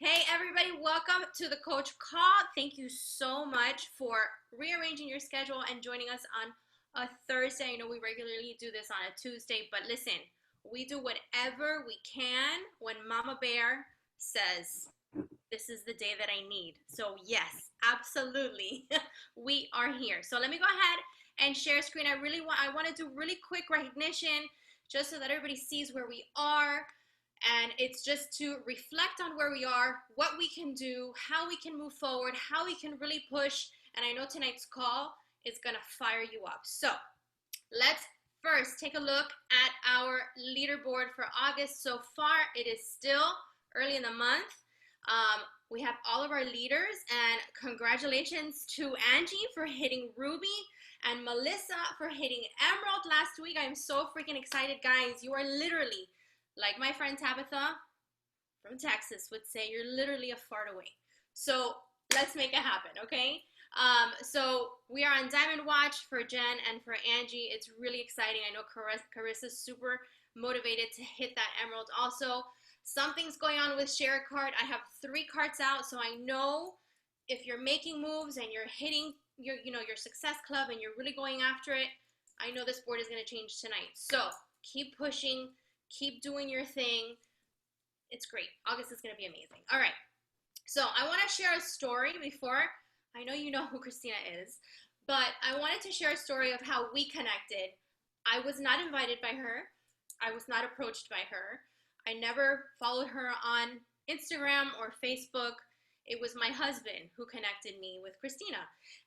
Hey everybody, welcome to the Coach Call. Thank you so much for rearranging your schedule and joining us on a Thursday. I know we regularly do this on a Tuesday, but listen, we do whatever we can when Mama Bear says this is the day that I need. So yes, absolutely, we are here. So let me go ahead and share screen. I want to do really quick recognition just so that everybody sees where we are. And it's just to reflect on where we are, what we can do, how we can move forward, how we can really push. And I know tonight's call is going to fire you up. So let's first take a look at our leaderboard for August. So far, it is still early in the month. We have all of our leaders, and congratulations to Angie for hitting Ruby and Melissa for hitting Emerald last week. I'm so freaking excited, guys. You are literally, like my friend Tabitha from Texas would say, you're literally a fart away. So let's make it happen, okay? So we are on Diamond Watch for Jen and for Angie. It's really exciting. I know Carissa's super motivated to hit that Emerald also. Something's going on with Share a Card. I have 3 cards out, so I know if you're making moves and you're hitting your success club and you're really going after it, I know this board is going to change tonight. So keep pushing. Keep doing your thing. It's great. August is going to be amazing. All right. So I want to share a story before. I know you know who Kristina is, but I wanted to share a story of how we connected. I was not invited by her. I was not approached by her. I never followed her on Instagram or Facebook. It was my husband who connected me with Kristina.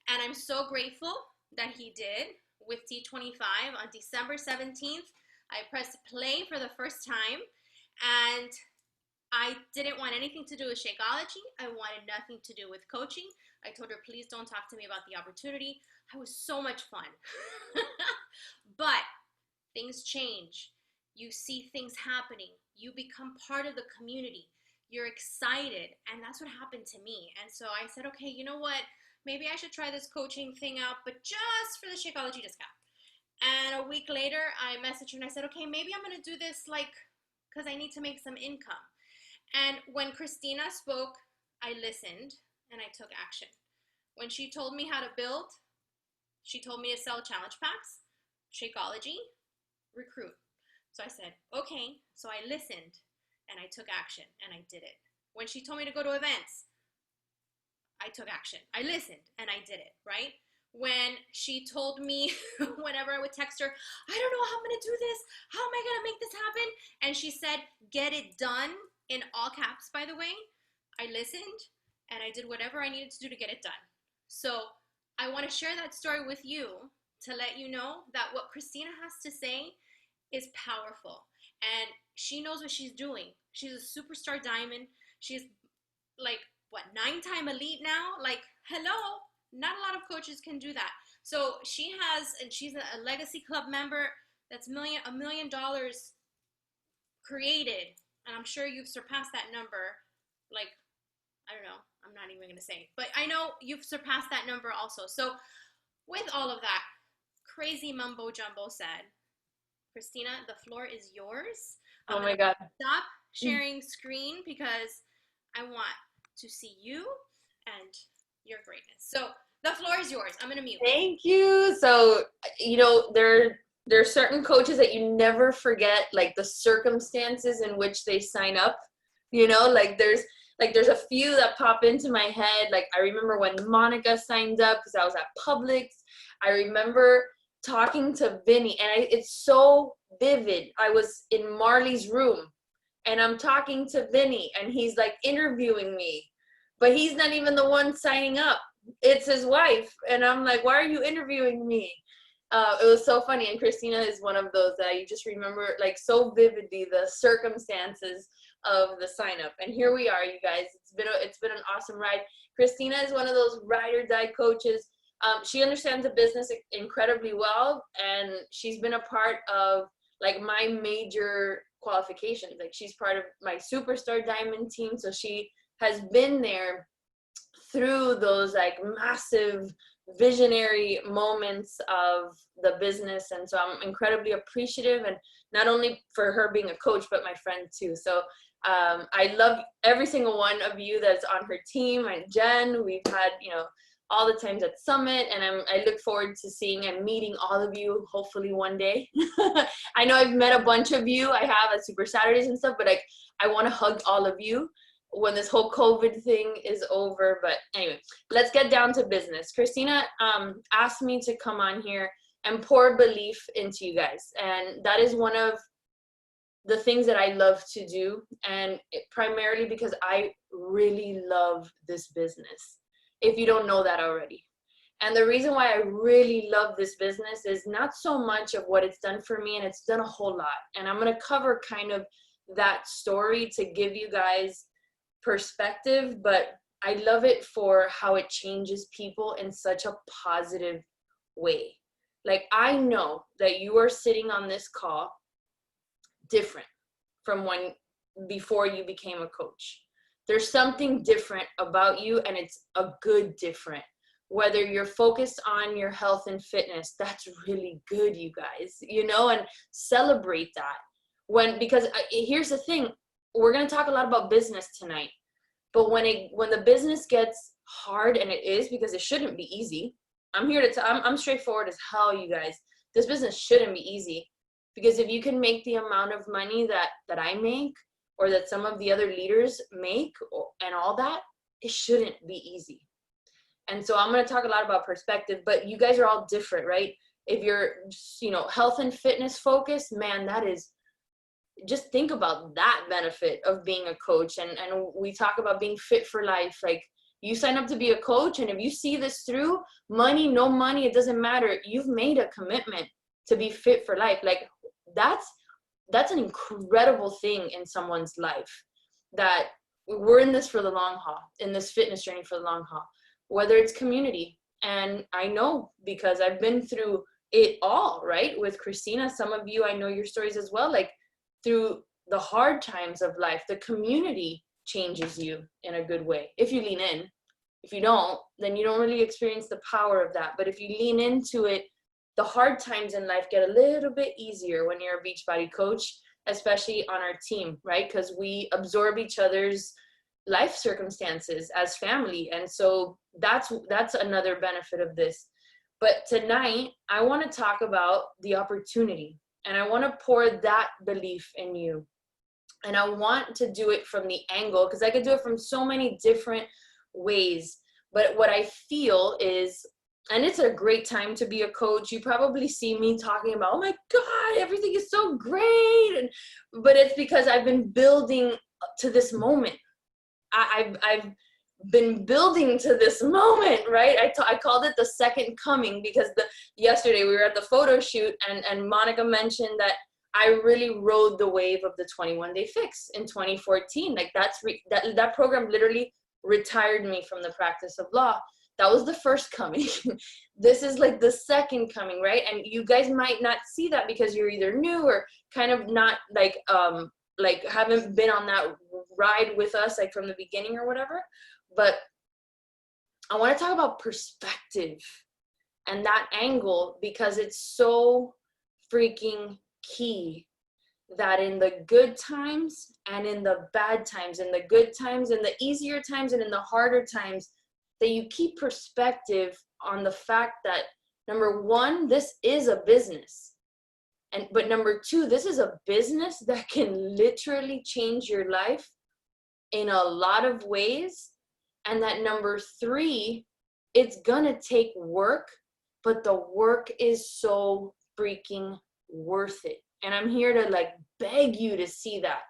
And I'm so grateful that he did with D25 on December 17th. I pressed play for the first time, and I didn't want anything to do with Shakeology. I wanted nothing to do with coaching. I told her, please don't talk to me about the opportunity. It was so much fun. But things change. You see things happening. You become part of the community. You're excited, and that's what happened to me. And so I said, okay, you know what? Maybe I should try this coaching thing out, but just for the Shakeology discount. And a week later, I messaged her and I said, okay, maybe I'm going to do this because I need to make some income. And when Kristina spoke, I listened and I took action. When she told me how to build, she told me to sell challenge packs, Shakeology, recruit. So I said, okay. So I listened and I took action and I did it. When she told me to go to events, I took action. I listened and I did it, right? When she told me, whenever I would text her, I don't know how I'm going to do this. How am I going to make this happen? And she said, get it done, in all caps, by the way. I listened, and I did whatever I needed to do to get it done. So I want to share that story with you to let you know that what Kristina has to say is powerful. And she knows what she's doing. She's a superstar diamond. She's 9-time elite now. Hello. Not a lot of coaches can do that. So she's a legacy club member that's $1 million created. And I'm sure you've surpassed that number. I don't know. I'm not even going to say. But I know you've surpassed that number also. So with all of that crazy mumbo jumbo said, Kristina, the floor is yours. Oh my God. Stop sharing screen because I want to see you and your greatness. So the floor is yours. I'm going to mute. Thank you. So, there are certain coaches that you never forget, the circumstances in which they sign up. There's a few that pop into my head. I remember when Monica signed up because I was at Publix. I remember talking to Vinny, and it's so vivid. I was in Marley's room, and I'm talking to Vinny, and he's interviewing me, but he's not even the one signing up. It's his wife. And I'm like, why are you interviewing me? It was so funny. And Kristina is one of those that you just remember so vividly the circumstances of the sign up. And here we are, you guys. It's been an awesome ride. Kristina is one of those ride or die coaches. She understands the business incredibly well, and she's been a part of my major qualifications. She's part of my superstar diamond team, so she has been there through those massive visionary moments of the business. And so I'm incredibly appreciative, and not only for her being a coach, but my friend too. So I love every single one of you that's on her team. And Jen, we've had, all the times at Summit, and I look forward to seeing and meeting all of you hopefully one day. I know I've met a bunch of you. I have at Super Saturdays and stuff, but I want to hug all of you when this whole COVID thing is over. But anyway, let's get down to business. Kristina asked me to come on here and pour belief into you guys. And that is one of the things that I love to do. And primarily because I really love this business, if you don't know that already. And the reason why I really love this business is not so much of what it's done for me, and it's done a whole lot. And I'm going to cover kind of that story to give you guys perspective, but I love it for how it changes people in such a positive way. Like, I know that you are sitting on this call different from when before you became a coach. There's something different about you, and it's a good different. Whether you're focused on your health and fitness, that's really good, you guys, and celebrate that. Because here's the thing, we're going to talk a lot about business tonight, but when the business gets hard, and it is, because it shouldn't be easy. I'm straightforward as hell, you guys. This business shouldn't be easy, because if you can make the amount of money that I make, or that some of the other leaders make, and all that, it shouldn't be easy. And so I'm going to talk a lot about perspective, but you guys are all different, right? If you're, health and fitness focused, man, that is, just think about that benefit of being a coach. And we talk about being fit for life. Like, you sign up to be a coach, and if you see this through, money, no money, it doesn't matter. You've made a commitment to be fit for life. Like, that's an incredible thing in someone's life, that we're in this for the long haul, in this fitness journey for the long haul, whether it's community. And I know, because I've been through it all, right? With Kristina, some of you, I know your stories as well, like through the hard times of life, the community changes you in a good way. If you lean in. If you don't, then you don't really experience the power of that. But if you lean into it, the hard times in life get a little bit easier when you're a Beachbody coach, especially on our team, right? Because we absorb each other's life circumstances as family. And so that's another benefit of this. But tonight, I want to talk about the opportunity, and I want to pour that belief in you. And I want to do it from the angle, because I could do it from so many different ways. But what I feel is, and it's a great time to be a coach. You probably see me talking about, oh my God, everything is so great. But it's because I've been building to this moment. I've been building to this moment, right? I called it the second coming, because yesterday we were at the photo shoot, and Monica mentioned that I really rode the wave of the 21-day fix in 2014. Like, that program literally retired me from the practice of law. That was the first coming. This is like the second coming, right? And you guys might not see that because you're either new or kind of not like haven't been on that ride with us, like from the beginning or whatever. But I want to talk about perspective and that angle, because it's so freaking key, that in the good times and in the bad times, in the good times and the easier times and in the harder times, that you keep perspective on the fact that, number one, this is a business. But number two, this is a business that can literally change your life in a lot of ways. And that number three, it's gonna take work, but the work is so freaking worth it. And I'm here to like beg you to see that.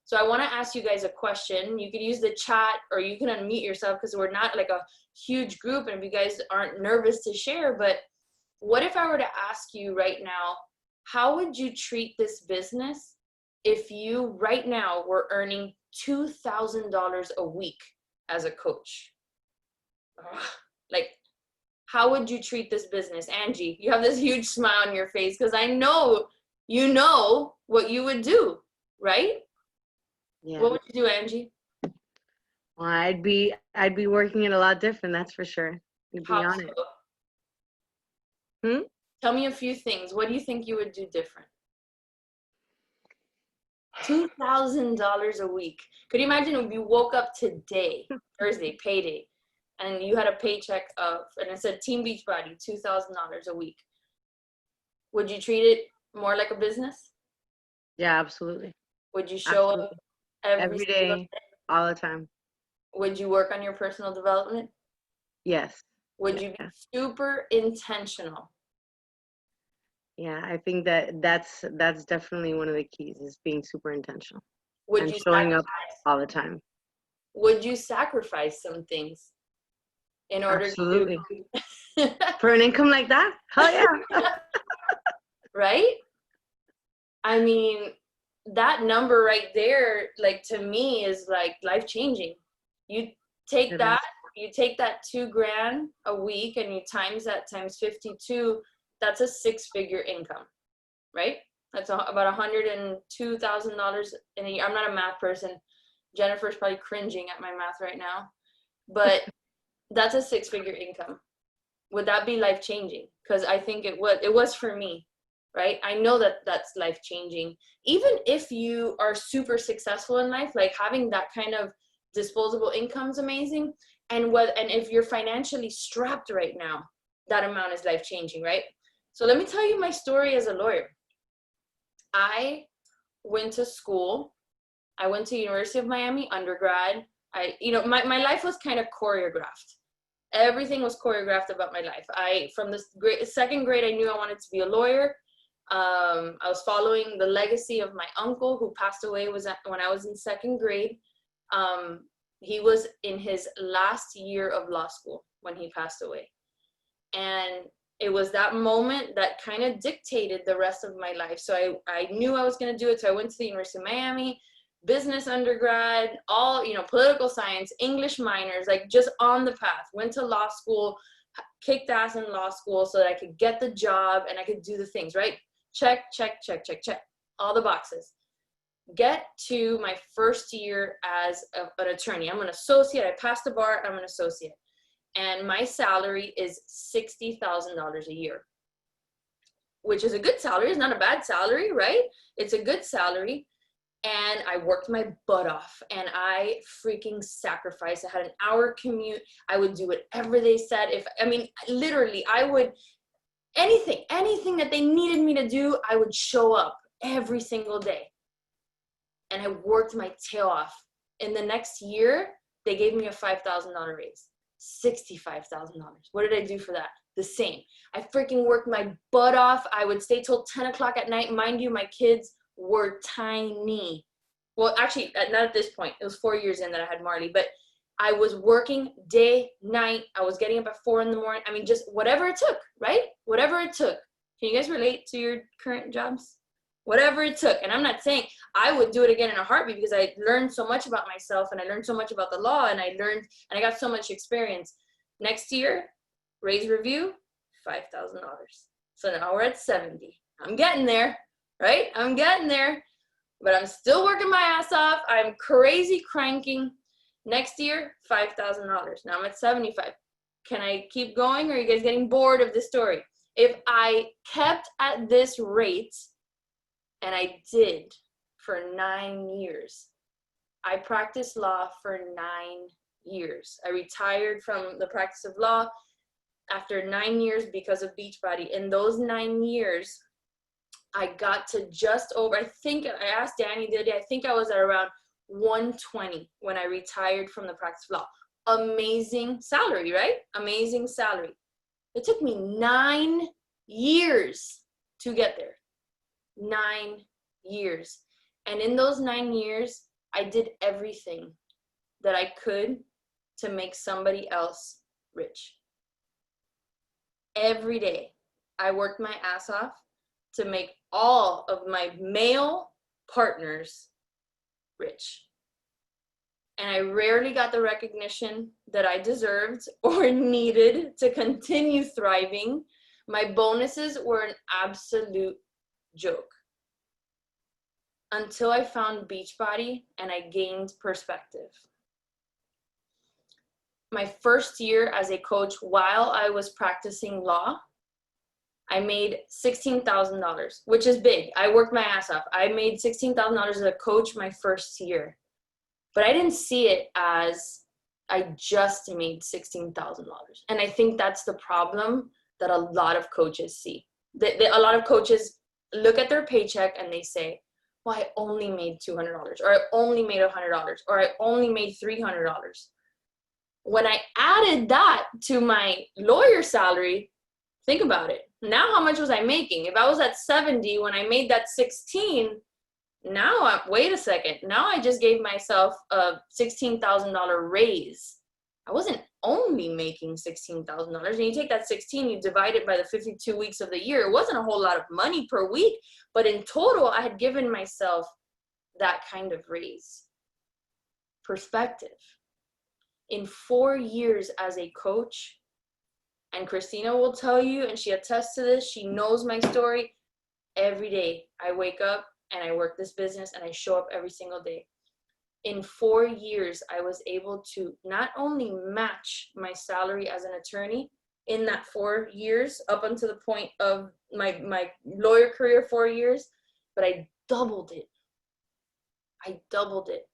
So I want to ask you guys a question. You could use the chat, or you can unmute yourself, because we're not like a huge group, and if you guys aren't nervous to share, but what if I were to ask you right now, how would you treat this business if you right now were earning $2,000 a week as a coach? Like, how would you treat this business? Angie, you have this huge smile on your face, because I know you know what you would do, right? Yeah. What would you do, Angie? Well, I'd be working it a lot different, that's for sure. To be How honest. Tell me a few things. What do you think you would do different? $2,000 a week. Could you imagine if you woke up today, Thursday, payday, and you had a paycheck of, and it said Team Beachbody, $2,000 a week? Would you treat it more like a business? Yeah, absolutely. Would you show up Absolutely. every Every single day, day? all the time. Would you work on your personal development? Yes. Would you be Yeah. super intentional? Yeah, I think that's definitely one of the keys is being super intentional Would and you showing up sacrifice? all the time. Would you sacrifice some things in order Absolutely. to For an income like that? Hell yeah. right? I mean, that number right there, like to me, is like life changing. You take It is. that, you take that $2,000 a week and you times that times 52, that's a 6-figure income, right? That's about $102,000 in a year. I'm not a math person. Jennifer's probably cringing at my math right now, but that's a 6-figure income. Would that be life changing? Because I think it was for me, right? I know that that's life changing. Even if you are super successful in life, like having that kind of disposable income is amazing. And if you're financially strapped right now, that amount is life changing, right? So let me tell you my story as a lawyer. I went to school. I went to University of Miami undergrad. My life was kind of choreographed. Everything was choreographed about my life. From the second grade, I knew I wanted to be a lawyer. I was following the legacy of my uncle who passed away when I was in second grade. He was in his last year of law school when he passed away. And it was that moment that kind of dictated the rest of my life. So I knew I was going to do it. So I went to the University of Miami, business undergrad, all, political science, English minors, like just on the path. Went to law school, kicked ass in law school so that I could get the job and I could do the things, right? Check, check, check, check, check. All the boxes. Get to my first year as an attorney. I'm an associate. I passed the bar. I'm an associate. And my salary is $60,000 a year, which is a good salary. It's not a bad salary, right? It's a good salary. And I worked my butt off and I freaking sacrificed. I had an hour commute. I would do whatever they said. Literally, I would, anything that they needed me to do, I would show up every single day. And I worked my tail off. In the next year, they gave me a $5,000 raise. $65,000. What did I do for that? The same. I freaking worked my butt off. I would stay till 10 o'clock at night. Mind you, my kids were tiny. Well, actually, not at this point. It was 4 years in that I had Marley, but I was working day, night. I was getting up at 4 in the morning. Just whatever it took, right? Whatever it took. Can you guys relate to your current jobs? Whatever it took. And I'm not saying I would do it again in a heartbeat because I learned so much about myself and I learned so much about the law and I got so much experience. Next year, raise review, $5,000. So now we're at 70. I'm getting there, right? I'm getting there, but I'm still working my ass off. I'm crazy cranking. Next year, $5,000. Now I'm at 75. Can I keep going or are you guys getting bored of this story? If I kept at this rate, and I did for 9 years. I practiced law for 9 years. I retired from the practice of law after 9 years because of Beachbody. In those 9 years, I got to just over, I asked Danny the other day, I think I was at around 120 when I retired from the practice of law. Amazing salary, right? Amazing salary. It took me 9 years to get there. 9 years. And in those 9 years, I did everything that I could to make somebody else rich. Every day, I worked my ass off to make all of my male partners rich. And I rarely got the recognition that I deserved or needed to continue thriving. My bonuses were an absolute joke until I found Beachbody and I gained perspective. My first year as a coach while I was practicing law, I made $16,000, which is big. I worked my ass off. I made $16,000 as a coach my first year. But I didn't see it as I just made $16,000. And I think that's the problem that a lot of coaches see. A lot of coaches look at their paycheck and they say, well, I only made $200, or I only made $100, or I only made $300. When I added that to my lawyer salary, think about it. Now, how much was I making? If I was at 70 when I made that 16, now wait a second. Now I just gave myself a $16,000 raise. I wasn't only making $16,000. And you take that 16, you divide it by the 52 weeks of the year. It wasn't a whole lot of money per week, but in total, I had given myself that kind of raise. Perspective. In 4 years as a coach, and Kristina will tell you, and she attests to this, she knows my story. Every day I wake up and I work this business and I show up every single day. In 4 years, I was able to not only match my salary as an attorney in that 4 years, up until the point of my lawyer career, 4 years, but I doubled it. I doubled it.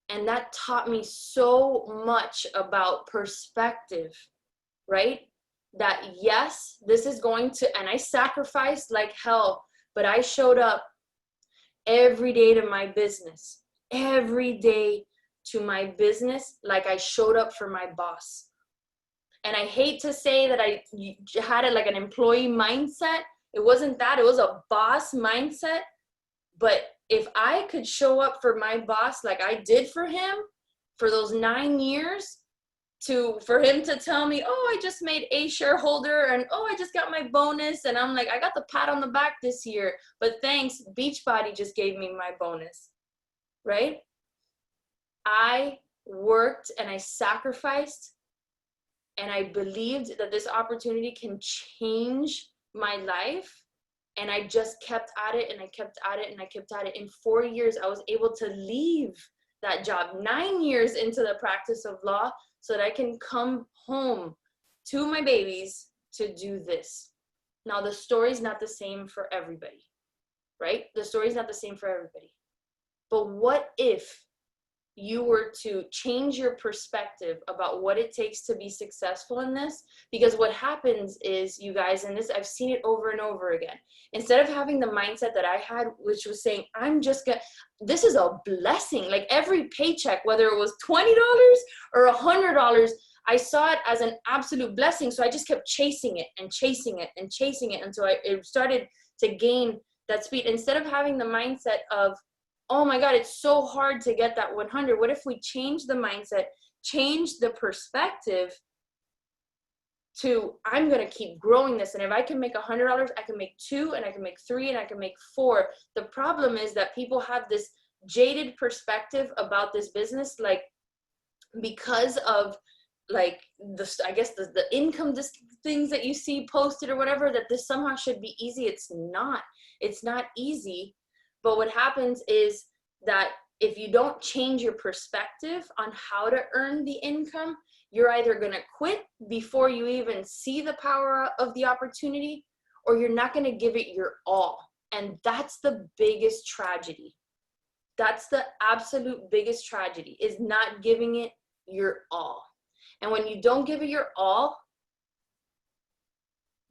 And that taught me so much about perspective, right? That yes, this is going to, and I sacrificed like hell, but I showed up every day to my business, every day to my business, like I showed up for my boss. And I hate to say that I had it like an employee mindset. It wasn't that, it was a boss mindset. But if I could show up for my boss like I did for him for those 9 years, for him to tell me, oh, I just made a shareholder, and oh, I just got my bonus, and I'm like, I got the pat on the back this year, but thanks, Beachbody just gave me my bonus, right? I worked and I sacrificed, and I believed that this opportunity can change my life. And I just kept at it, and I kept at it, and I kept at it. In 4 years, I was able to leave that job, 9 years into the practice of law, so that I can come home to my babies to do this. Now, the story's not the same for everybody, right? The story's not the same for everybody. But what if you were to change your perspective about what it takes to be successful in this? Because what happens is, you guys, and this, I've seen it over and over again, instead of having the mindset that I had, which was saying, this is a blessing. Like every paycheck, whether it was $20 or $100, I saw it as an absolute blessing. So I just kept chasing it and chasing it and chasing it until it started to gain that speed. Instead of having the mindset of, oh my God, it's so hard to get that 100. What if we change the mindset, change the perspective to, I'm going to keep growing this. And if I can make $100, I can make 2, and I can make 3, and I can make 4. The problem is that people have this jaded perspective about this business, like because of like the income things that you see posted or whatever, that this somehow should be easy. It's not easy. But what happens is that if you don't change your perspective on how to earn the income, you're either going to quit before you even see the power of the opportunity, or you're not going to give it your all. And that's the biggest tragedy. That's the absolute biggest tragedy, is not giving it your all. And when you don't give it your all,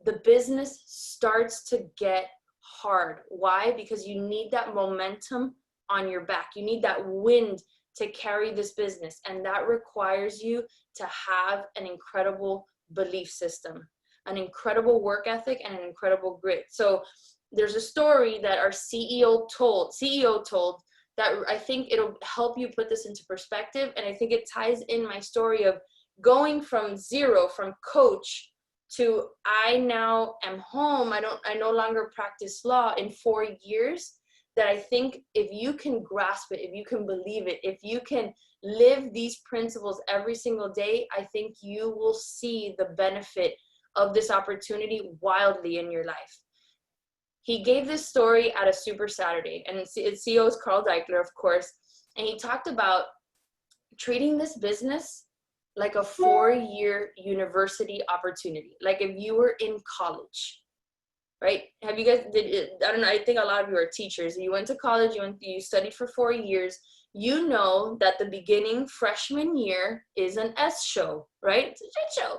the business starts to get hard. Why? Because you need that momentum on your back. You need that wind to carry this business. And that requires you to have an incredible belief system, an incredible work ethic, and an incredible grit. So there's a story that our CEO told that I think it'll help you put this into perspective. And I think it ties in my story of going from zero, from coach, to I now am home. I no longer practice law in 4 years. That I think if you can grasp it, if you can believe it, if you can live these principles every single day, I think you will see the benefit of this opportunity wildly in your life. He gave this story at a Super Saturday, and its CEO is Carl Deichler, of course, and he talked about treating this business like a 4-year university opportunity. Like if you were in college, right? Have you guys, I don't know, I think a lot of you are teachers. You went to college, you studied for 4 years. You know that the beginning freshman year is an S show, right? It's a shit show.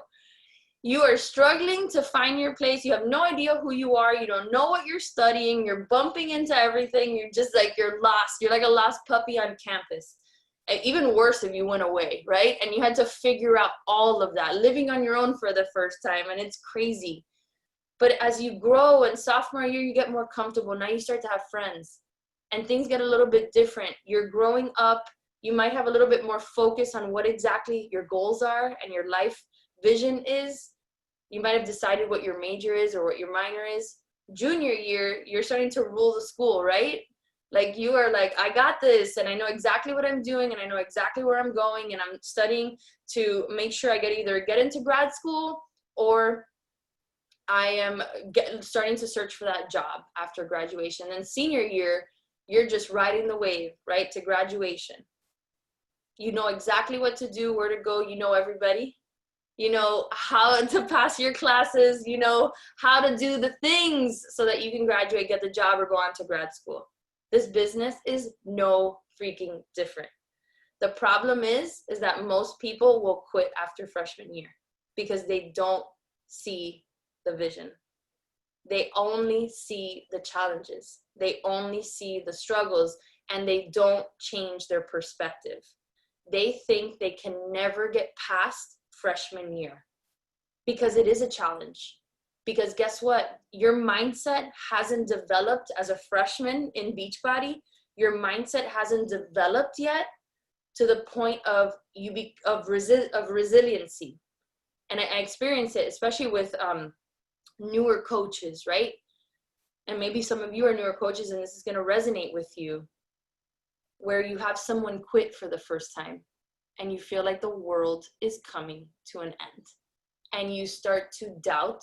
You are struggling to find your place. You have no idea who you are. You don't know what you're studying. You're bumping into everything. You're just like, you're lost. You're like a lost puppy on campus. Even worse if you went away, right? And you had to figure out all of that, living on your own for the first time, and it's crazy. But as you grow in sophomore year, you get more comfortable. Now you start to have friends, and things get a little bit different. You're growing up. You might have a little bit more focus on what exactly your goals are and your life vision is. You might have decided what your major is or what your minor is. Junior year, you're starting to rule the school, right? Like you are like, I got this, and I know exactly what I'm doing, and I know exactly where I'm going, and I'm studying to make sure I get into grad school, or I am starting to search for that job after graduation. And senior year, you're just riding the wave, right, to graduation. You know exactly what to do, where to go. You know everybody. You know how to pass your classes. You know how to do the things so that you can graduate, get the job, or go on to grad school. This business is no freaking different. The problem is that most people will quit after freshman year because they don't see the vision. They only see the challenges. They only see the struggles, and they don't change their perspective. They think they can never get past freshman year because it is a challenge. Because guess what? Your mindset hasn't developed as a freshman in Beachbody. Your mindset hasn't developed yet to the point of resiliency. And I experience it, especially with newer coaches, right? And maybe some of you are newer coaches, and this is going to resonate with you, where you have someone quit for the first time and you feel like the world is coming to an end, and you start to doubt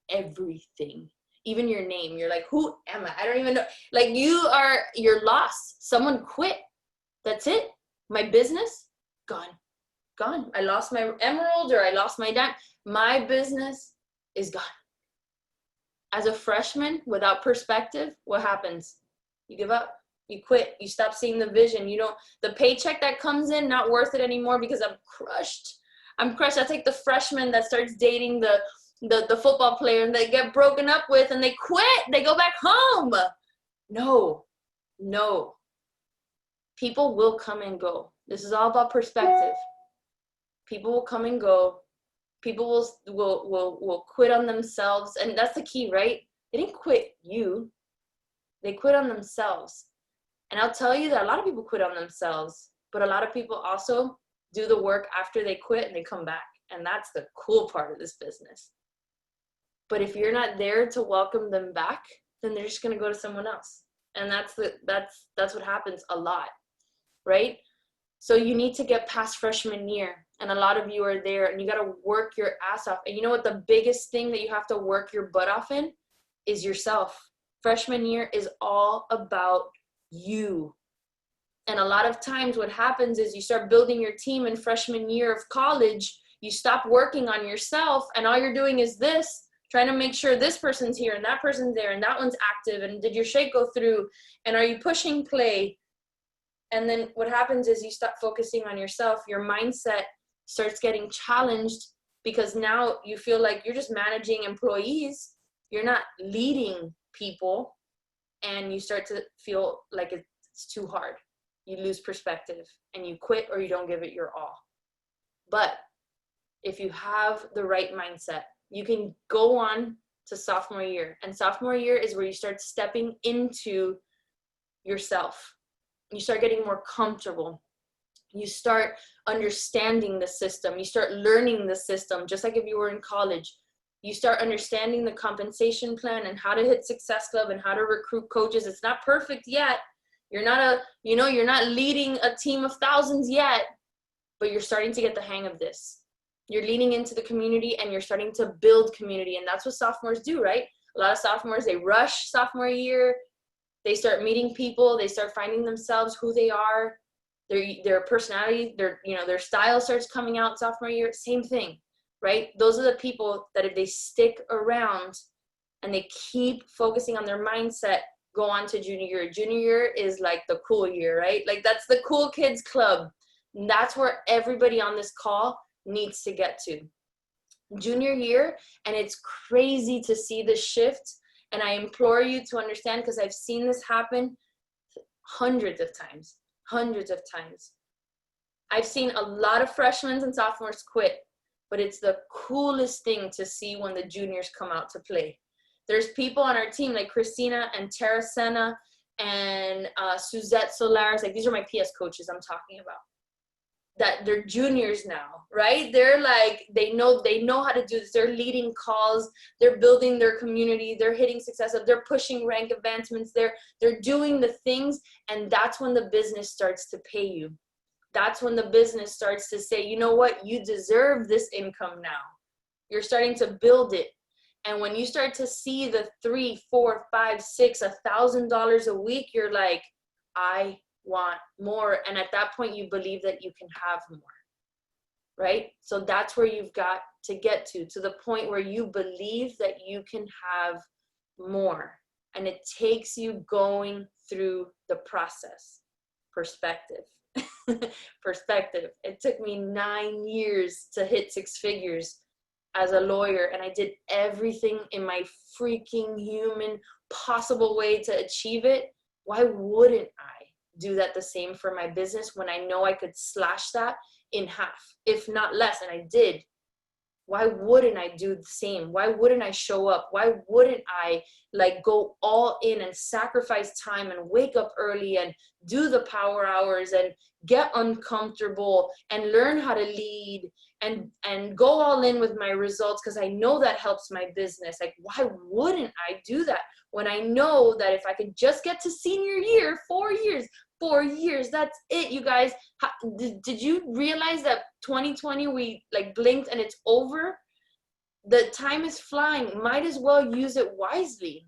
everything, even your name. You're like, who am I? I don't even know. Like you're lost. Someone quit. That's it. My business gone. I lost my emerald, or I lost my dime. My business is gone. As a freshman without perspective, what happens? You give up. You quit. You stop seeing the vision. You don't, the paycheck that comes in, not worth it anymore because I'm crushed. I take the freshman that starts dating the football player, and they get broken up with, and they quit. They go back home. No. People will come and go. This is all about perspective. People will come and go. People will quit on themselves, and that's the key, right? They didn't quit you. They quit on themselves. And I'll tell you that a lot of people quit on themselves, but a lot of people also do the work after they quit and they come back. And that's the cool part of this business. But if you're not there to welcome them back, then they're just going to go to someone else. And that's what happens a lot, right? So you need to get past freshman year. And a lot of you are there, and you got to work your ass off. And you know what? The biggest thing that you have to work your butt off in is yourself. Freshman year is all about you. And a lot of times what happens is you start building your team in freshman year of college. You stop working on yourself, and all you're doing is this, trying to make sure this person's here and that person's there and that one's active, and did your shake go through, and are you pushing play? And then what happens is you stop focusing on yourself. Your mindset starts getting challenged because now you feel like you're just managing employees. You're not leading people, and you start to feel like it's too hard. You lose perspective, and you quit, or you don't give it your all. But if you have the right mindset, you can go on to sophomore year. And sophomore year is where you start stepping into yourself. You start getting more comfortable. You start understanding the system. You start learning the system, just like if you were in college. You start understanding the compensation plan and how to hit Success Club and how to recruit coaches. It's not perfect yet. You're not leading a team of thousands yet, but you're starting to get the hang of this. You're leaning into the community, and you're starting to build community. And that's what sophomores do, right? A lot of sophomores, they rush sophomore year. They start meeting people. They start finding themselves, who they are. their personality, their style starts coming out sophomore year. Same thing, right? Those are the people that if they stick around and they keep focusing on their mindset, go on to junior year. Junior year is like the cool year, right? Like that's the cool kids club. And that's where everybody on this call needs to get to. Junior year, and it's crazy to see the shift. And I implore you to understand, because I've seen this happen hundreds of times. I've seen a lot of freshmen and sophomores quit, but it's the coolest thing to see when the juniors come out to play. There's people on our team like Kristina and Tara Senna and Suzette Solares. Like, these are my PS coaches I'm talking about. That they're juniors now, right? They're like, they know how to do this. They're leading calls. They're building their community. They're hitting success up. They're pushing rank advancements. They're doing the things. And that's when the business starts to pay you. That's when the business starts to say, you know what? You deserve this income now. You're starting to build it. And when you start to see the $3, $4, $5, $6, $1,000 a week, you're like, I want more. And at that point, you believe that you can have more, right? So that's where you've got to get to the point where you believe that you can have more. And it takes you going through the process. Perspective. Perspective. It took me 9 years to hit 6 figures as a lawyer, and I did everything in my freaking human possible way to achieve it. Why wouldn't I do that the same for my business when I know I could slash that in half, if not less? And I did. Why wouldn't I do the same? Why wouldn't I show up? Why wouldn't I like go all in and sacrifice time and wake up early and do the power hours and get uncomfortable and learn how to lead and go all in with my results, because I know that helps my business? Like, why wouldn't I do that when I know that if I could just get to senior year, 4 years, that's it, you guys. Did you realize that 2020 we like blinked and it's over? The time is flying. Might as well use it wisely.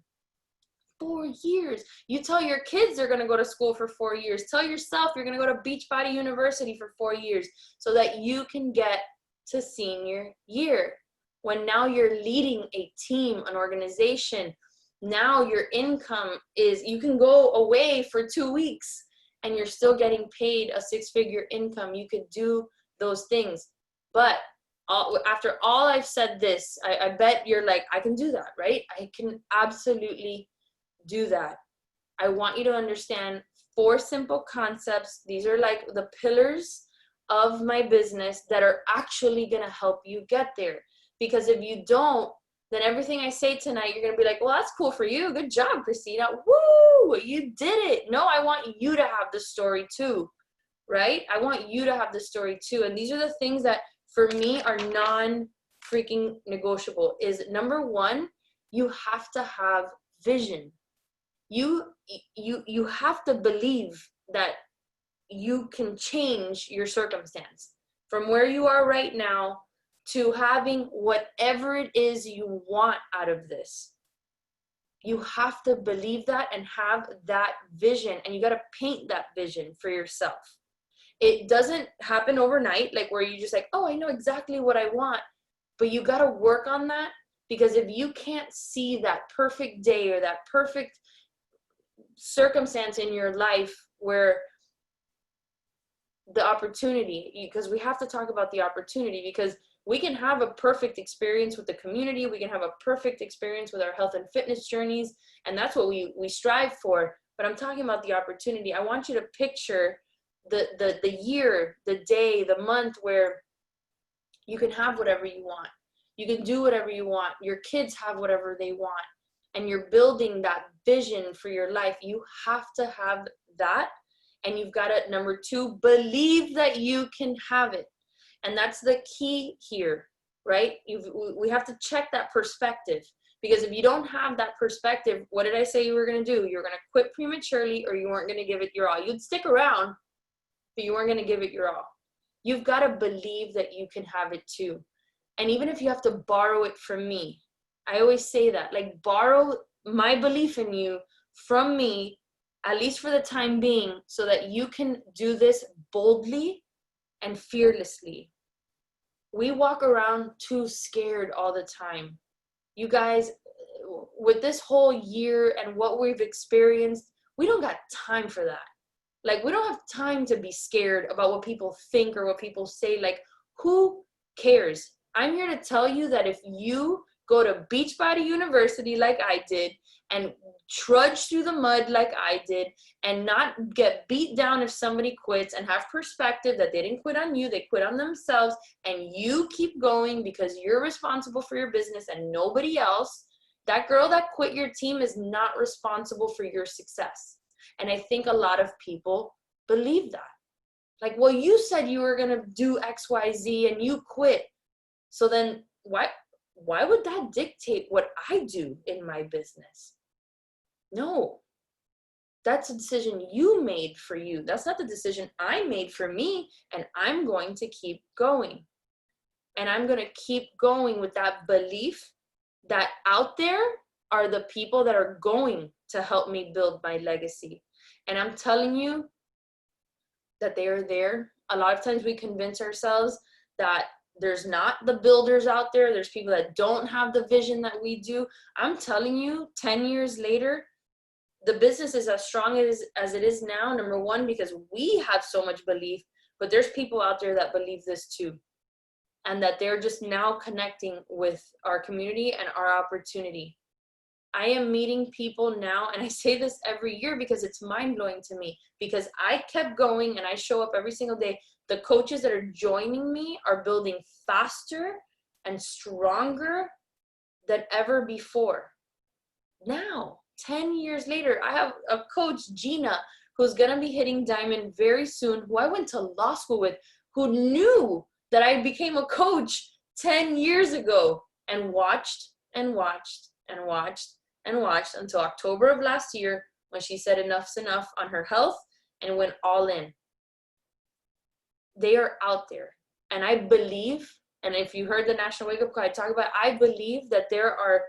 4 years. You tell your kids they're going to go to school for 4 years. Tell yourself you're going to go to Beachbody University for 4 years so that you can get to senior year. When now you're leading a team, an organization, now your income is, you can go away for 2 weeks and you're still getting paid a 6-figure income. You could do those things. But after all I've said this, I bet you're like, I can do that, right? I can absolutely do that. I want you to understand 4 simple concepts. These are like the pillars of my business that are actually going to help you get there. Because if you don't, then everything I say tonight, you're going to be like, well, that's cool for you. Good job, Kristina. Woo, you did it. No, I want you to have the story too, right? I want you to have the story too. And these are the things that for me are non-freaking negotiable. Is number 1, you have to have vision. You have to believe that you can change your circumstance from where you are right now to having whatever it is you want out of this. You have to believe that and have that vision, and you got to paint that vision for yourself. It doesn't happen overnight, like where you just like, oh, I know exactly what I want, but you got to work on that, because if you can't see that perfect day or that perfect circumstance in your life where the opportunity, because we have to talk about the opportunity, because we can have a perfect experience with the community. We can have a perfect experience with our health and fitness journeys. And that's what we strive for. But I'm talking about the opportunity. I want you to picture the year, the day, the month where you can have whatever you want. You can do whatever you want. Your kids have whatever they want. And you're building that vision for your life. You have to have that. And you've got to, number 2, believe that you can have it. And that's the key here, right? We have to check that perspective, because if you don't have that perspective, what did I say you were going to do? You're going to quit prematurely, or you weren't going to give it your all. You'd stick around, but you weren't going to give it your all. You've got to believe that you can have it too. And even if you have to borrow it from me, I always say that, like, borrow my belief in you from me at least for the time being, so that you can do this boldly and fearlessly. We walk around too scared all the time. You guys, with this whole year and what we've experienced, we don't got time for that. Like, we don't have time to be scared about what people think or what people say. Like, who cares? I'm here to tell you that if you go to Beachbody University like I did and trudge through the mud like I did and not get beat down if somebody quits, and have perspective that they didn't quit on you, they quit on themselves, and you keep going because you're responsible for your business and nobody else, that girl that quit your team is not responsible for your success. And I think a lot of people believe that. Like, well, you said you were going to do XYZ and you quit. So then why would that dictate what I do in my business? No, that's a decision you made for you. That's not the decision I made for me. And I'm going to keep going. And I'm going to keep going with that belief that out there are the people that are going to help me build my legacy. And I'm telling you that they are there. A lot of times we convince ourselves that there's not the builders out there. There's people that don't have the vision that we do. I'm telling you, 10 years later, the business is as strong as it is now, number one, because we have so much belief, but there's people out there that believe this too. And that they're just now connecting with our community and our opportunity. I am meeting people now, and I say this every year because it's mind-blowing to me, because I kept going and I show up every single day. The coaches that are joining me are building faster and stronger than ever before. Now, 10 years later, I have a coach, Gina, who's going to be hitting diamond very soon, who I went to law school with, who knew that I became a coach 10 years ago, and watched and watched and watched and watched until October of last year, when she said enough's enough on her health and went all in. They are out there. And I believe, and if you heard the National Wake Up Call I talk about, I believe that there are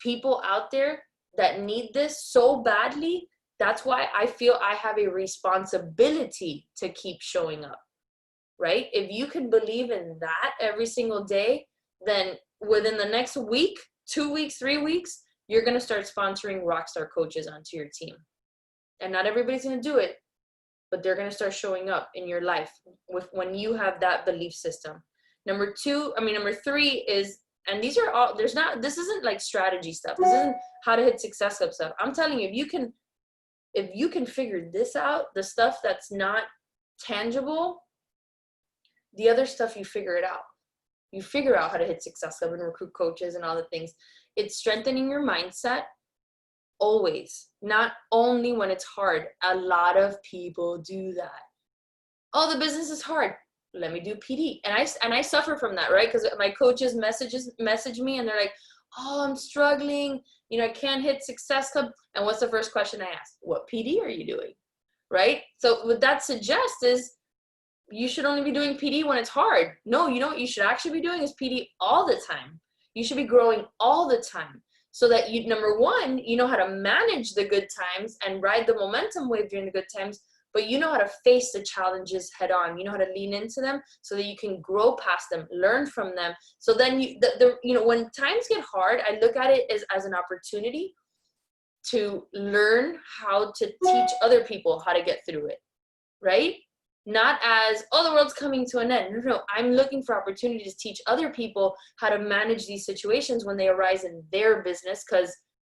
people out there that need this so badly. That's why I feel I have a responsibility to keep showing up. Right? If you can believe in that every single day, then within the next week, 2 weeks, 3 weeks, you're going to start sponsoring rockstar coaches onto your team. And not everybody's going to do it, but they're going to start showing up in your life when you have that belief system. Number three is, and these are all, this isn't like strategy stuff. This isn't how to hit success club stuff. I'm telling you, if you can figure this out, the stuff that's not tangible, the other stuff, you figure it out. You figure out how to hit success club and recruit coaches and all the things. It's strengthening your mindset always, not only when it's hard. A lot of people do that. Oh, the business is hard. Let me do PD. And I suffer from that, right? Because my coaches message me and they're like, oh, I'm struggling. I can't hit success club. And what's the first question I ask? What PD are you doing? Right? So what that suggests is, you should only be doing PD when it's hard. No, you know what you should actually be doing is PD all the time. You should be growing all the time, so that you, number one, you know how to manage the good times and ride the momentum wave during the good times, but you know how to face the challenges head on. You know how to lean into them so that you can grow past them, learn from them. So then when times get hard, I look at it as an opportunity to learn how to teach other people how to get through it, right? Not as, oh, the world's coming to an end. No, I'm looking for opportunities to teach other people how to manage these situations when they arise in their business, because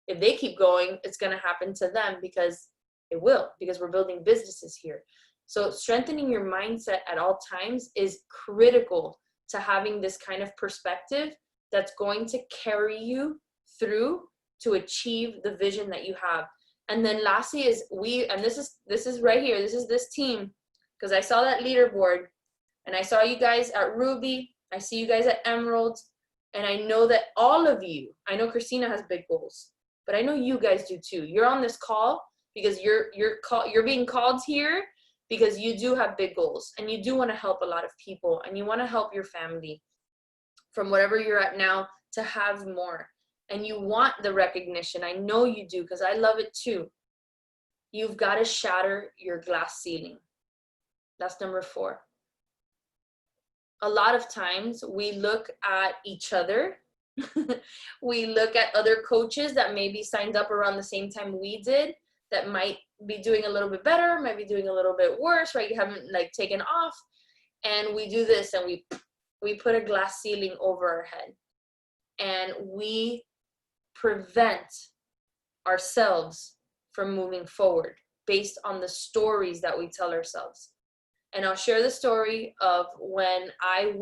if they keep going, it's going to happen to them, because it will, because we're building businesses here. So strengthening your mindset at all times is critical to having this kind of perspective that's going to carry you through to achieve the vision that you have. And then lastly is this is right here, this is this team. Because I saw that leaderboard, and I saw you guys at Ruby, I see you guys at Emerald, and I know that all of you, I know Kristina has big goals, but I know you guys do too. You're on this call because you're being called here because you do have big goals, and you do want to help a lot of people, and you want to help your family from whatever you're at now to have more, and you want the recognition. I know you do, because I love it too. You've got to shatter your glass ceiling. That's number 4. A lot of times we look at each other. We look at other coaches that maybe signed up around the same time we did, that might be doing a little bit better, might be doing a little bit worse, right? You haven't like taken off. And we do this and we put a glass ceiling over our head. And we prevent ourselves from moving forward based on the stories that we tell ourselves. And I'll share the story of when I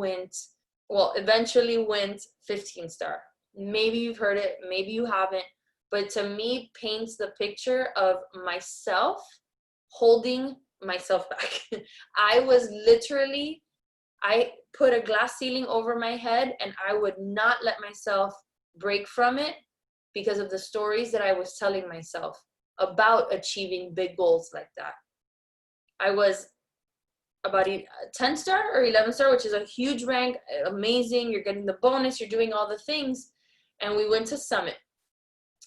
eventually went 15 star. Maybe you've heard it, maybe you haven't, but to me paints the picture of myself holding myself back. I put a glass ceiling over my head, and I would not let myself break from it because of the stories that I was telling myself about achieving big goals like that. I was about a 10 star or 11 star, which is a huge rank, amazing. You're getting the bonus, you're doing all the things. And we went to Summit,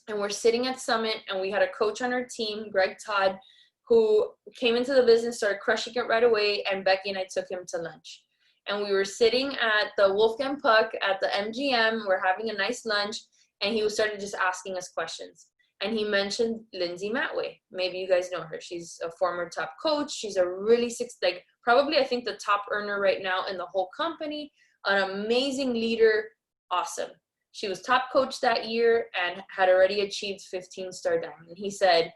and we're sitting at Summit, and we had a coach on our team, Greg Todd, who came into the business, started crushing it right away. And Becky and I took him to lunch, and we were sitting at the Wolfgang Puck at the MGM. We're having a nice lunch, and he started just asking us questions. And he mentioned Lindsay Matway. Maybe you guys know her. She's a former top coach. She's a really probably I think the top earner right now in the whole company. An amazing leader. Awesome. She was top coach that year and had already achieved 15 star diamond. He said,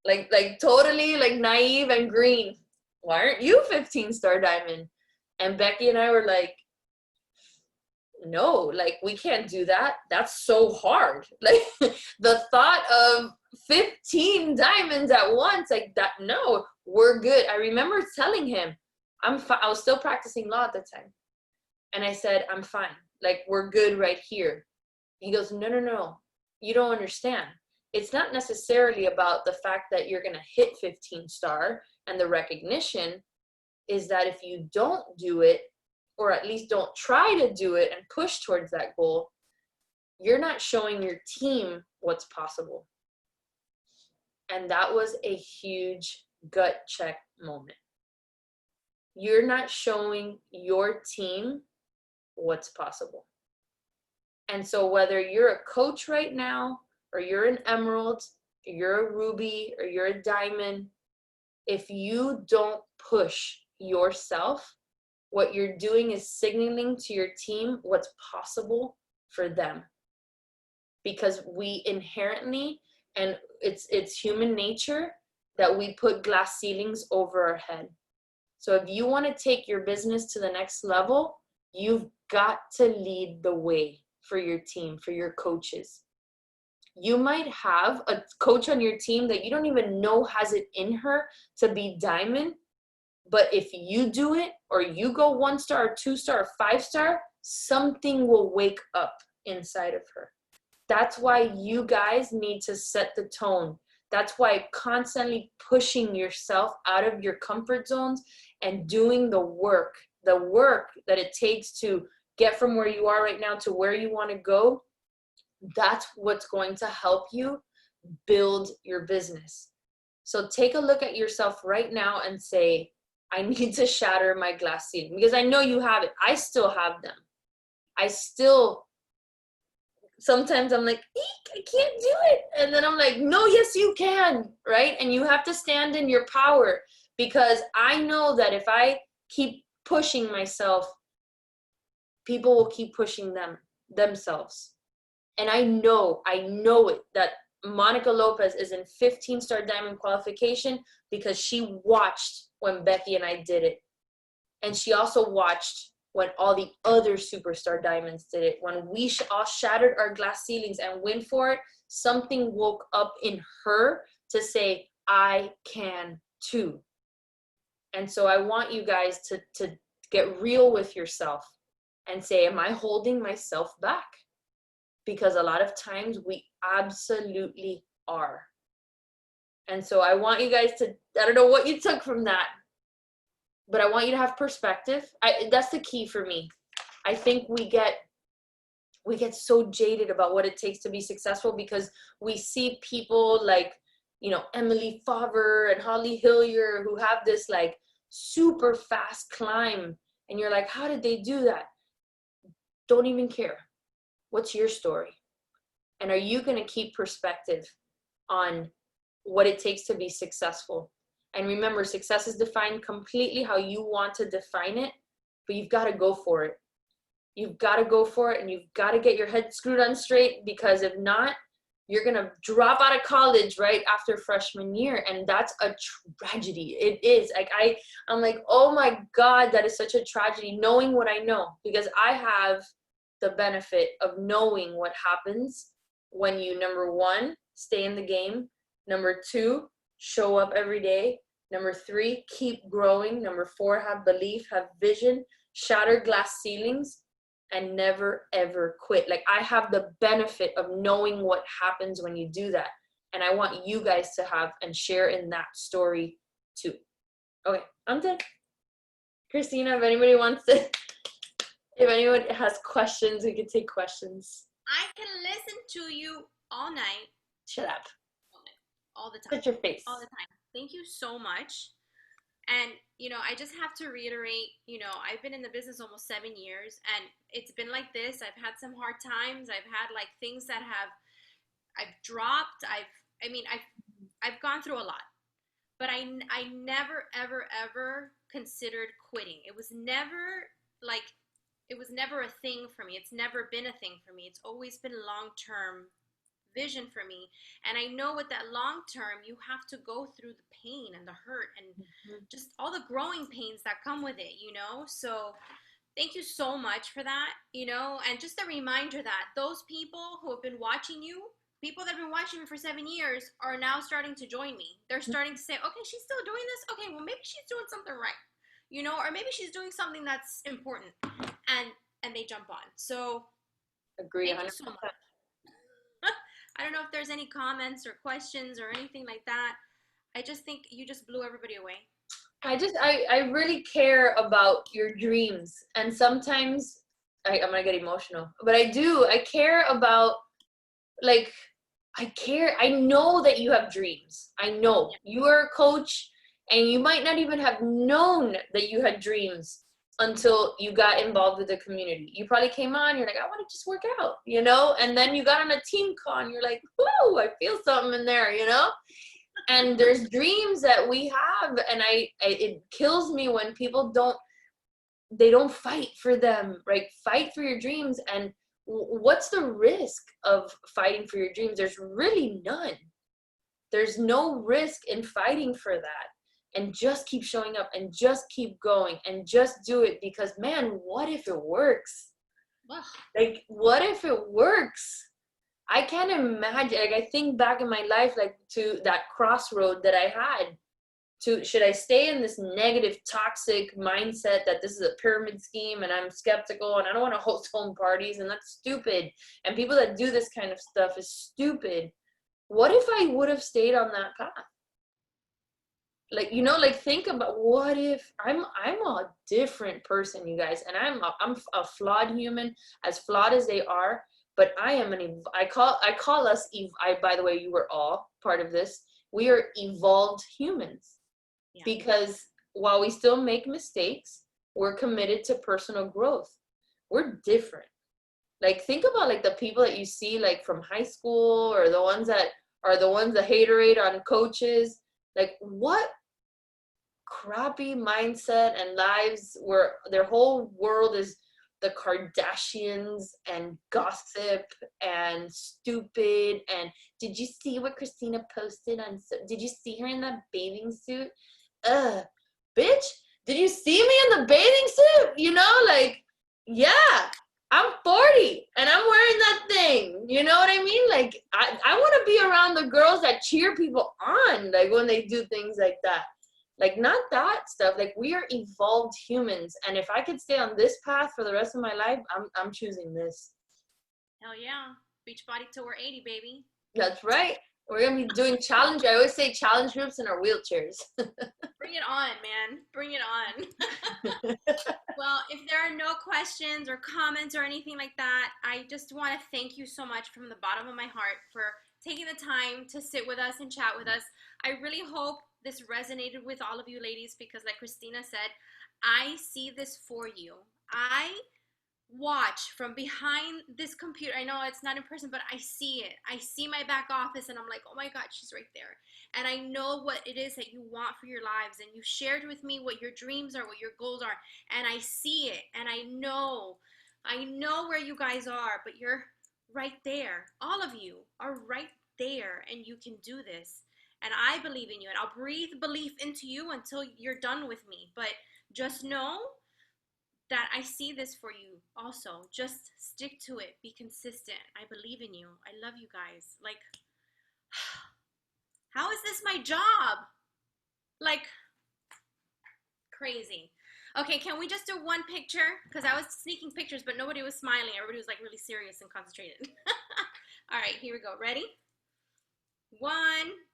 like totally like naive and green, why aren't you 15 star diamond? And Becky and I were like, no, like we can't do that. That's so hard. Like the thought of 15 diamonds at once, like that, no, we're good. I remember telling him, I was still practicing law at the time. And I said, I'm fine. Like we're good right here. He goes, no, you don't understand. It's not necessarily about the fact that you're going to hit 15 star, and the recognition is that if you don't do it, or at least don't try to do it and push towards that goal, you're not showing your team what's possible. And that was a huge gut check moment. You're not showing your team what's possible. And so whether you're a coach right now, or you're an emerald, or you're a ruby, or you're a diamond, if you don't push yourself, what you're doing is signaling to your team what's possible for them. Because we inherently, and it's human nature, that we put glass ceilings over our head. So if you want to take your business to the next level, you've got to lead the way for your team, for your coaches. You might have a coach on your team that you don't even know has it in her to be diamond, but if you do it, or you go 1 star, or 2 star, or 5 star, something will wake up inside of her. That's why you guys need to set the tone. That's why constantly pushing yourself out of your comfort zones and doing the work that it takes to get from where you are right now to where you want to go, that's what's going to help you build your business. So take a look at yourself right now and say, I need to shatter my glass ceiling, because I know you have it. I still have them. Sometimes I'm like, eek, I can't do it. And then I'm like, no, yes, you can, right? And you have to stand in your power, because I know that if I keep pushing myself, people will keep pushing themselves. And I know it, that Monica Lopez is in 15 star diamond qualification because she watched when Becky and I did it. And she also watched when all the other superstar diamonds did it. When we all shattered our glass ceilings and went for it, something woke up in her to say, I can too. And so I want you guys to get real with yourself and say, am I holding myself back? Because a lot of times we absolutely are. And so I want you guys to, I don't know what you took from that, but I want you to have perspective. That's the key for me. I think we get so jaded about what it takes to be successful, because we see people like, Emily Favre and Holly Hillier who have this like super fast climb, and you're like, how did they do that? Don't even care. What's your story? And are you going to keep perspective on what it takes to be successful? And remember, success is defined completely how you want to define it, but you've got to go for it. You've got to go for it, and you've got to get your head screwed on straight, because if not, you're going to drop out of college right after freshman year, and that's a tragedy. It is. Like I'm like, oh my God, that is such a tragedy, knowing what I know, because I have the benefit of knowing what happens when you, number one, stay in the game, number two, show up every day, number three, keep growing, number four, have belief, have vision, shatter glass ceilings, and never ever quit. Like, I have the benefit of knowing what happens when you do that, and I want you guys to have and share in that story too. Okay, I'm done. Kristina, if anyone has questions, we can take questions. I can listen to you all night. Shut up. All the time. Put your face. All the time. Thank you so much. And, I just have to reiterate, I've been in the business almost 7 years, and it's been like this. I've had some hard times. I've had like things that I've dropped. I've gone through a lot, but I never, ever, ever considered quitting. It was never a thing for me. It's never been a thing for me. It's always been long-term vision for me. And I know with that long term, you have to go through the pain and the hurt and just all the growing pains that come with it, So thank you so much for that, and just a reminder that those people who have been watching you, people that have been watching me for 7 years, are now starting to join me. They're starting to say, okay, she's still doing this. Okay, well, maybe she's doing something right, or maybe she's doing something that's important, and they jump on. So agree. Thank you so much. I don't know if there's any comments or questions or anything like that. I just think you just blew everybody away. I really care about your dreams. And sometimes I'm going to get emotional, but I care about, like, I know that you have dreams. I know you are a coach, and you might not even have known that you had dreams until you got involved with the community. You probably came on, you're like, I want to just work out, and then you got on a team con, you're like, whoa, I feel something in there, and there's dreams that we have, and it kills me when people don't fight for them, right? Fight for your dreams. And what's the risk of fighting for your dreams? There's really none. There's no risk in fighting for that. And just keep showing up and just keep going and just do it, because, man, what if it works? Like, what if it works? I can't imagine. Like, I think back in my life, like, to that crossroad that I had, to, should I stay in this negative, toxic mindset that this is a pyramid scheme and I'm skeptical and I don't want to host home parties and that's stupid, and people that do this kind of stuff is stupid. What if I would have stayed on that path? Like, think about, what if I'm a different person, you guys, and I'm a flawed human, as flawed as they are, but I am I call us, by the way, you were all part of this. We are evolved humans, because while we still make mistakes, we're committed to personal growth. We're different. Like, think about, like, the people that you see, like, from high school, or the ones that haterade on coaches. Like, what crappy mindset and lives where their whole world is the Kardashians and gossip and stupid. And did you see what Kristina posted on? Did you see her in that bathing suit? Bitch, did you see me in the bathing suit? Like, yeah, I'm 40 and I'm wearing that thing. You know what I mean? Like, I want to be around the girls that cheer people on, like, when they do things like that. Like, not that stuff. Like, we are evolved humans, and if I could stay on this path for the rest of my life, I'm choosing this. Hell yeah. Beach body till we're 80, baby. That's right. We're going to be doing challenge. I always say challenge groups in our wheelchairs. Bring it on, man. Bring it on. Well, if there are no questions or comments or anything like that, I just want to thank you so much from the bottom of my heart for taking the time to sit with us and chat with us. I really hope this resonated with all of you ladies because, like Kristina said, I see this for you. I watch from behind this computer. I know it's not in person, but I see it. I see my back office and I'm like, oh my God, she's right there. And I know what it is that you want for your lives. And you shared with me what your dreams are, what your goals are. And I see it. And I know where you guys are, but you're right there. All of you are right there and you can do this. And I believe in you. And I'll breathe belief into you until you're done with me. But just know that I see this for you also. Just stick to it. Be consistent. I believe in you. I love you guys. Like, how is this my job? Like, crazy. Okay, can we just do one picture? Because I was sneaking pictures, but nobody was smiling. Everybody was like really serious and concentrated. All right, here we go. Ready? 1,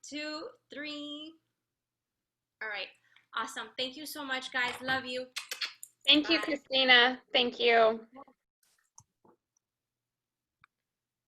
2, 3. All right, awesome. Thank you so much, guys. Love you. Thank you, Bye. Kristina. Thank you.